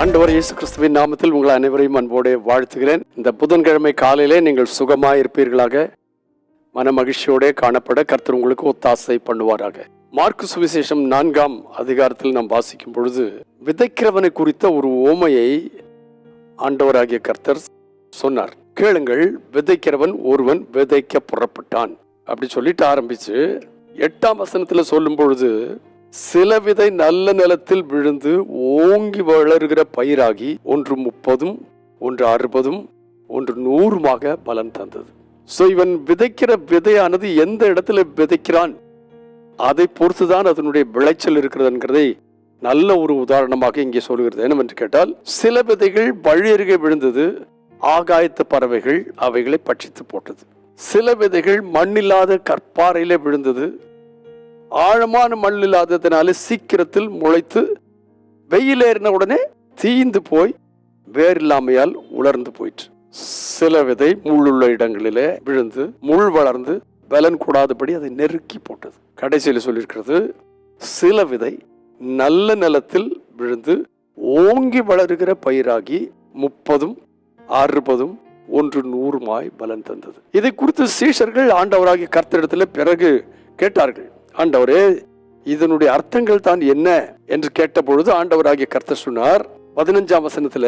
ஆண்டவர் இயேசு கிறிஸ்துவின் நாமத்தில் உங்கள் அனைவரையும் அன்போடு வாழ்த்துகிறேன். இந்த புதன்கிழமை காலையிலே நீங்கள் சுகமாய் இருப்பீர்களாக, மன மகிழ்ச்சியோட காணப்பட கர்த்தர் உங்களுக்கு ஒத்தாசை பண்ணுவாராக. மார்க்கு சுவிசேஷம் 4ஆம் அதிகாரத்தில் நாம் வாசிக்கும் பொழுது விதைக்கிறவனை குறித்த ஒரு ஓமையை ஆண்டவராகிய கர்த்தர் சொன்னார். கேளுங்கள், விதைக்கிறவன் ஒருவன் விதைக்க புறப்பட்டான் அப்படி சொல்லிட்டு ஆரம்பிச்சு 8ஆம் வசனத்துல சொல்லும் பொழுது, சில விதை நல்ல நிலத்தில் விழுந்து ஓங்கி வளருகிற பயிராகி ஒன்று 30, ஒன்று 60, ஒன்று 100 பலன் தந்தது. சோ இவன் விதைக்கிற விதையானது எந்த இடத்துல விதைக்கிறான் அதை பொறுத்துதான் அதனுடைய விளைச்சல் இருக்கிறது என்கிறதை நல்ல ஒரு உதாரணமாக இங்கே சொல்கிறது. என்னவென்று கேட்டால், சில விதைகள் வழி அருகே விழுந்தது, ஆகாயத்து பறவைகள் அவைகளை பட்சித்து போட்டது. சில விதைகள் மண்ணில்லாத கற்பாறையில விழுந்தது, ஆழமான மண் இல்லாததுனால சீக்கிரத்தில் முளைத்து வெயில் ஏறின உடனே தீந்து போய் வேர் இல்லாமையால் உலர்ந்து போயிற்று. சில விதை முள்ளுள்ள இடங்களிலே விழுந்து முள் வளர்ந்து பலன் கூடாதபடி அதை நெருக்கி போட்டது. கடைசியில் சொல்லியிருக்கிறது, சில விதை நல்ல நிலத்தில் விழுந்து ஓங்கி வளருகிற பயிராகி 30, 60, ஒன்று 100 பலன் தந்தது. இதை குறித்து சீஷர்கள் ஆண்டவராகிய கர்த்தரிடத்தில் பிறகு கேட்டார்கள், ஆண்டவரே இதனுடைய அர்த்தங்கள் தான் என்ன என்று கேட்ட பொழுது ஆண்டவராகிய கர்த்தர் சொன்னார் 15ஆம் வசனத்துல,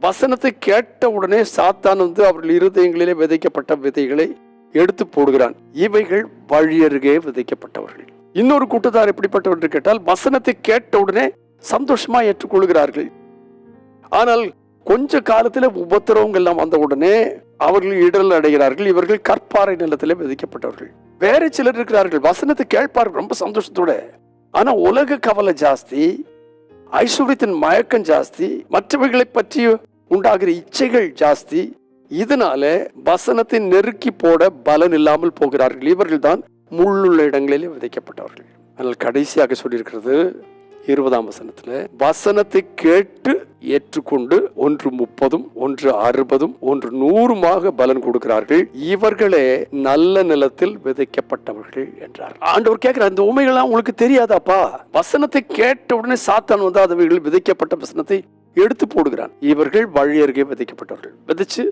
வசனத்தை கேட்ட உடனே சாத்தான் வந்து அவர்கள் இருதயங்களிலே விதைக்கப்பட்ட விதைகளை எடுத்து போடுகிறான். இவைகள் வழியருகே விதைக்கப்பட்டவர்கள். இன்னொரு கூட்டத்தார் எப்படிப்பட்டவர் என்று கேட்டால், வசனத்தை கேட்ட உடனே சந்தோஷமா ஏற்றுக்கொள்கிறார்கள். ஆனால் கொஞ்ச காலத்துல உபத்திரவங்கள் எல்லாம் வந்த உடனே அவர்கள் இடல் அடைகிறார்கள். இவர்கள் கற்பாறை நிலத்திலே விதைக்கப்பட்டவர்கள். வேற சிலர் இருக்கிறார்கள், வசனத்தை கேட்பார்கள் ரொம்ப சந்தோஷத்தோட, ஆனா உலக கவலை ஜாஸ்தி, ஐஸ்வர்யத்தின் மயக்கம் ஜாஸ்தி, மற்றவர்களை பற்றி உண்டாகிற இச்சைகள் ஜாஸ்தி. இதனால வசனத்தை நெருக்கி போட பலன் இல்லாமல் போகிறார்கள். இவர்கள் தான் முள்ளுள்ள இடங்களிலே விதைக்கப்பட்டவர்கள். ஆனால் கடைசியாக சொல்லியிருக்கிறது 20ஆம் வசனத்துல, வசனத்தை கேட்டு ஏற்றுக்கொண்டு ஒன்று 30, ஒன்று 60, ஒன்று 100 பலன் கொடுக்கிறார்கள். இவர்களே நல்ல நிலத்தில் விதைக்கப்பட்டவர்கள் என்றார். ஆண்டவர் கேட்கிறார், இந்த உண்மைகள்லாம் உங்களுக்கு தெரியாதாப்பா? வசனத்தை கேட்ட உடனே சாத்தான் வந்து அவைகள் விதைக்கப்பட்ட வசனத்தை எடுத்து போடுகிறான். இவர்கள் வழி அருகே விதைக்கப்பட்டவர்கள். விதைச்சு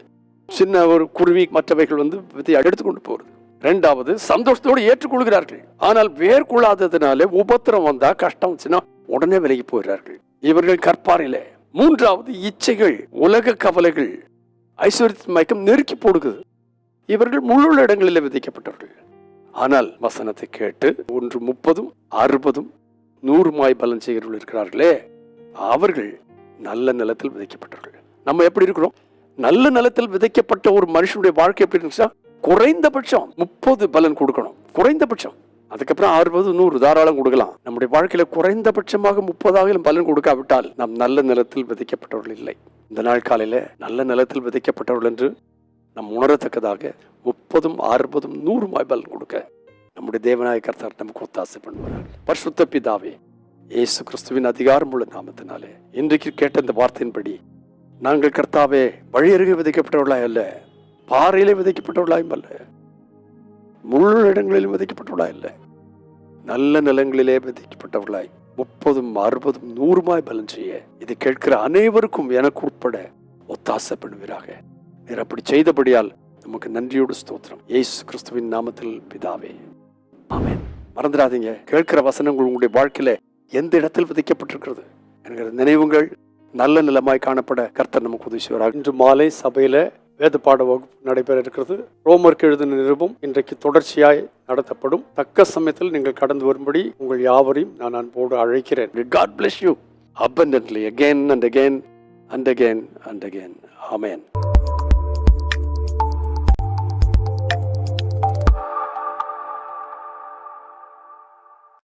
சின்ன ஒரு குருவி மற்றவைகள் வந்து விதையை எடுத்துக்கொண்டு போறது. இரண்டாவது, சந்தோஷத்தோடு ஏற்றுக்கொள்கிறார்கள். ஆனால் வேர் கொள்ளாததுனால உபத்திரம் வந்தா, கஷ்டம் வந்துச்சுன்னா உடனே விலகி போகிறார்கள். இவர்கள் கற்பாறையில. மூன்றாவது, இச்சைகள், உலக கவலைகள், ஐஸ்வர்யத்தின் மயக்கம் நெருக்கி போடுகிறது. இவர்கள் முள்ளுள்ள இடங்களில் விதைக்கப்பட்டவர்கள். ஆனால் வசனத்தை கேட்டு ஒன்று 30, 60, 100 பலன் செய்கிறவர்கள் இருக்கிறார்களே, அவர்கள் நல்ல நிலத்தில் விதைக்கப்பட்டவர்கள். நம்ம எப்படி இருக்கிறோம்? நல்ல நிலத்தில் விதைக்கப்பட்ட ஒரு மனுஷனுடைய வாழ்க்கை எப்படி இருந்துச்சா, குறைந்தபட்சம் 30 பலன் கொடுக்கணும். குறைந்தபட்சம். அதுக்கப்புறம் 60, 100 தாராளம் கொடுக்கலாம். நம்முடைய வாழ்க்கையில குறைந்தபட்சமாக 30 பலன் கொடுக்காவிட்டால் நாம் நல்ல நிலத்தில் விதைக்கப்பட்டவர்கள் இல்லை. இந்த நாள் காலையில நல்ல நிலத்தில் விதைக்கப்பட்டவர்கள் என்று நம் உணரத்தக்கதாக 30, 60, 100 பலன் கொடுக்க நம்முடைய தேவனாய கர்த்தர் நமக்கு ஒத்தாசை பண்ணுவார். பரிசுத்த பிதாவே, இயேசு கிறிஸ்துவின் அதிகாரம் உள்ள நாமத்தினாலே இன்றைக்கு கேட்ட இந்த வார்த்தையின்படி நாங்கள் கர்த்தாவே வழியருகே விதைக்கப்பட்டவர்களாய் அல்ல, பாறையிலே விதைக்கப்பட்டவர்களாயும் அல்ல, முழு இடங்களிலும் விதைக்கப்பட்டவர்களாய் அல்ல, நல்ல நிலங்களிலே விதைக்கப்பட்டவர்களாய் 30, 60, 100 பலன் செய்ய இதை கேட்கிற அனைவருக்கும் எனக்கு உட்பட ஒத்தாசை பண்ணுவீராக. நீர் அப்படி செய்தபடியால் நமக்கு நன்றியோடு ஸ்தோத்திரம். இயேசு கிறிஸ்துவின் நாமத்தில் பிதாவே, ஆமென். மறந்துடாதீங்க, கேட்கிற வசனங்கள் உங்களுடைய வாழ்க்கையில எந்த இடத்தில் விதைக்கப்பட்டிருக்கிறது என்கிற நினைவுகள் நல்ல நிலமாய் காணப்பட கர்த்தர் நமக்கு உதவி செய்வார். இன்று மாலை சபையில வேத பாட வகுப்பு நடைபெற இருக்கிறது. ரோமருக்கு எழுதின நிருபம் இன்றைக்கு தொடர்ச்சியாய் நடத்தப்படும். தக்க சமயத்தில் நீங்கள் கடந்து வரும்படி உங்கள் யாவரையும் நான் அன்போடு அழைக்கிறேன். God bless you abundantly again and again and again and again. Amen.